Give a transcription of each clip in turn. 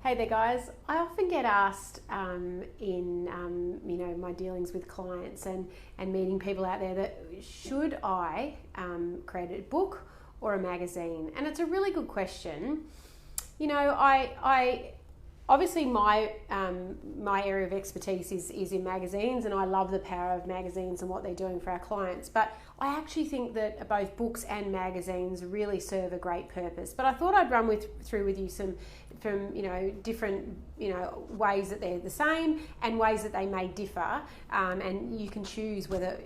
Hey there, guys. I often get asked in my dealings with clients and meeting people out there that should I create a book or a magazine? And it's a really good question. You know, I obviously my area of expertise is in magazines, and I love the power of magazines and what they're doing for our clients. But I actually think that both books and magazines really serve a great purpose. But I thought I'd run through with you some from different ways that they're the same and ways that they may differ, and you can choose whether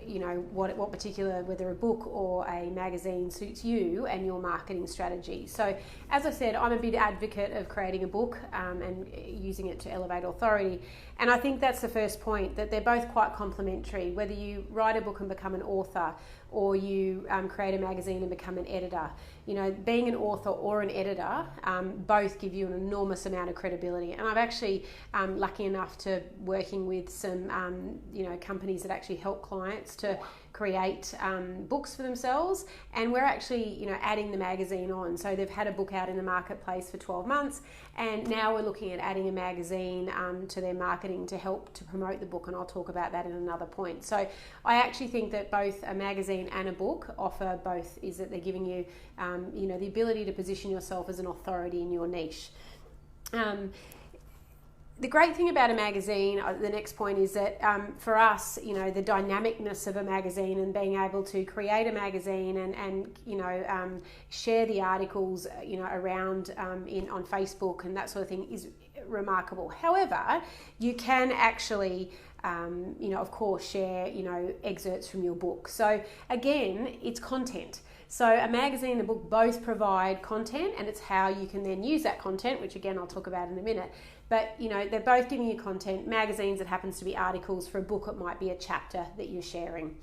what particular, whether a book or a magazine suits you and your marketing strategy. So as I said, I'm a big advocate of creating a book and using it to elevate authority, and I think that's the first point, that they're both quite complementary. Whether you write a book and become an author, or you create a magazine and become an editor, being an author or an editor both give you an enormous amount of credibility. And I've actually lucky enough to working with some companies that actually help clients to create books for themselves, and we're actually adding the magazine on. So they've had a book out in the marketplace for 12 months, and now we're looking at adding a magazine to their marketing to help to promote the book, and I'll talk about that in another point. So I actually think that both a magazine and a book offer both, is that they're giving you the ability to position yourself as an authority in your niche. The great thing about a magazine, the next point, is that for us, the dynamicness of a magazine and being able to create a magazine and share the articles, around on Facebook and that sort of thing is remarkable. However, you can actually, of course, share, excerpts from your book. So again, it's content. So a magazine and a book both provide content, and it's how you can then use that content, which again I'll talk about in a minute. But they're both giving you content. Magazines, it happens to be articles. For a book, it might be a chapter that you're sharing.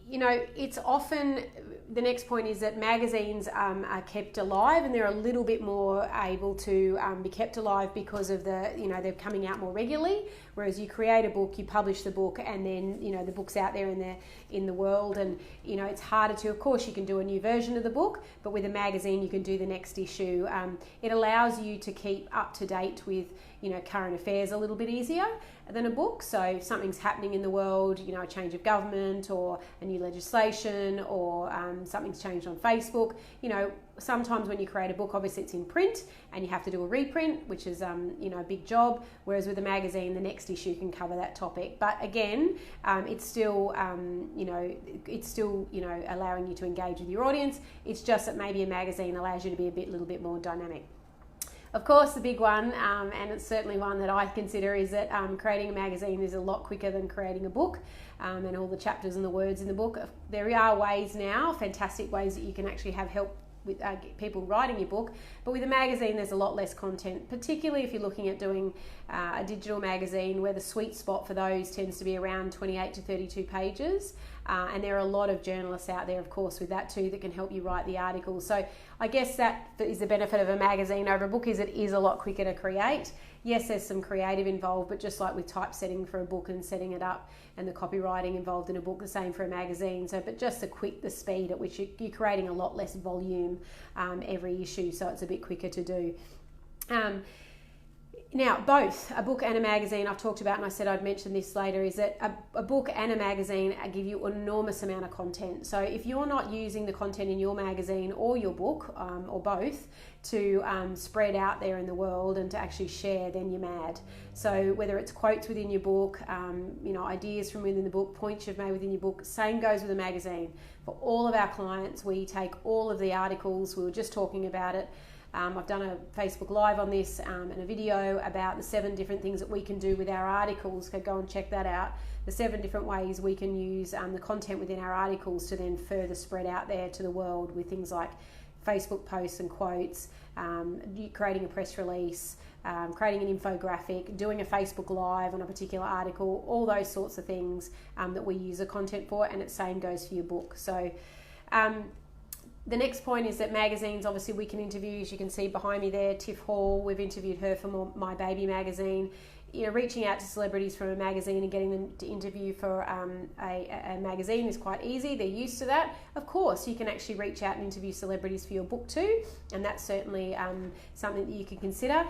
It's often, the next point is that magazines are kept alive, and they're a little bit more able to be kept alive because of they're coming out more regularly. Whereas you create a book, you publish the book, and then the book's out there in the world, and it's harder to. Of course, you can do a new version of the book, but with a magazine, you can do the next issue. It allows you to keep up to date with current affairs a little bit easier than a book. So if something's happening in the world, a change of government or a new legislation, or something's changed on Facebook, sometimes when you create a book, obviously it's in print and you have to do a reprint, which is a big job. Whereas with a magazine, the next issue can cover that topic. But again, it's still allowing you to engage with your audience. It's just that maybe a magazine allows you to be a little bit more dynamic. Of course, the big one, and it's certainly one that I consider, is that creating a magazine is a lot quicker than creating a book, and all the chapters and the words in the book. There are ways now, fantastic ways, that you can actually have help with people writing your book, but with a magazine there's a lot less content, particularly if you're looking at doing a digital magazine, where the sweet spot for those tends to be around 28 to 32 pages, and there are a lot of journalists out there, of course, with that too, that can help you write the articles. So I guess that is the benefit of a magazine over a book, is it is a lot quicker to create. Yes, there's some creative involved, but just like with typesetting for a book and setting it up, and the copywriting involved in a book, the same for a magazine. So, but just the speed at which you're creating a lot less volume every issue, so it's a bit quicker to do. Now, both a book and a magazine, I've talked about, and I said I'd mention this later, is that a book and a magazine give you an enormous amount of content. So if you're not using the content in your magazine or your book, or both, to spread out there in the world and to actually share, then you're mad. So whether it's quotes within your book, ideas from within the book, points you've made within your book, same goes with a magazine. For all of our clients, we take all of the articles, we were just talking about it. I've done a Facebook Live on this and a video about the 7 different things that we can do with our articles. So go and check that out. The 7 different ways we can use the content within our articles to then further spread out there to the world, with things like Facebook posts and quotes, creating a press release, creating an infographic, doing a Facebook Live on a particular article, all those sorts of things that we use the content for, and the same goes for your book. So the next point is that magazines, obviously we can interview, as you can see behind me there, Tiff Hall, we've interviewed her for My Baby magazine. reaching out to celebrities from a magazine and getting them to interview for a magazine is quite easy. They're used to that. Of course, you can actually reach out and interview celebrities for your book too, and that's certainly something that you can consider.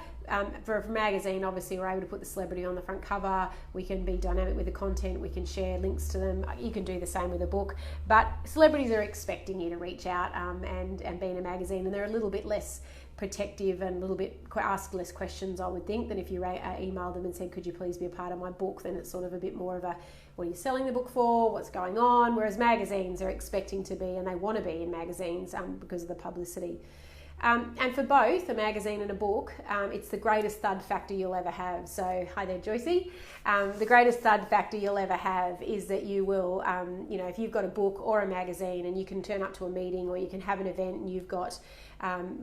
For a magazine, obviously, we're able to put the celebrity on the front cover. We can be dynamic with the content. We can share links to them. You can do the same with a book, but celebrities are expecting you to reach out and be in a magazine, and they're a little bit less protective and a little bit ask less questions, I would think, than if you emailed them and said, could you please be a part of my book? Then it's sort of a bit more of a, what are you selling the book for? What's going on? Whereas magazines are expecting to be, and they want to be in magazines because of the publicity. And for both a magazine and a book, it's the greatest thud factor you'll ever have. So, hi there, Joycey. The greatest thud factor you'll ever have is that you will, if you've got a book or a magazine and you can turn up to a meeting or you can have an event and you've got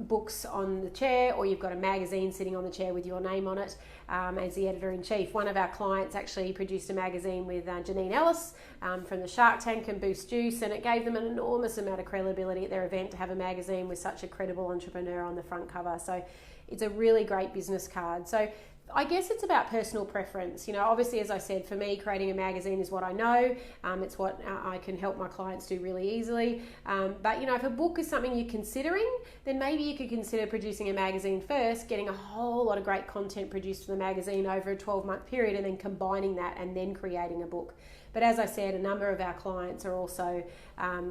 books on the chair, or you've got a magazine sitting on the chair with your name on it as the editor-in-chief. One of our clients actually produced a magazine with Janine Ellis from the Shark Tank and Boost Juice, and it gave them an enormous amount of credibility at their event to have a magazine with such a credible entrepreneur on the front cover. So it's a really great business card. So I guess it's about personal preference. Obviously, as I said, for me, creating a magazine is what I know. It's what I can help my clients do really easily. But, if a book is something you're considering, then maybe you could consider producing a magazine first, getting a whole lot of great content produced for the magazine over a 12-month period, and then combining that and then creating a book. But as I said, a number of our clients are also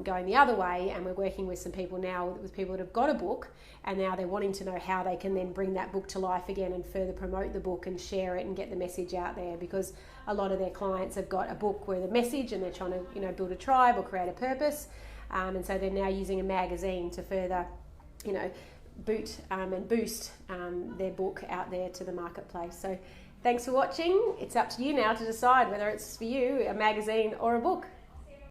going the other way, and we're working with some people now, with people that have got a book, and now they're wanting to know how they can then bring that book to life again and further promote the book and share it and get the message out there, because a lot of their clients have got a book with a message and they're trying to build a tribe or create a purpose, and so they're now using a magazine to further boot and boost their book out there to the marketplace. So thanks for watching. It's up to you now to decide whether it's for you a magazine or a book.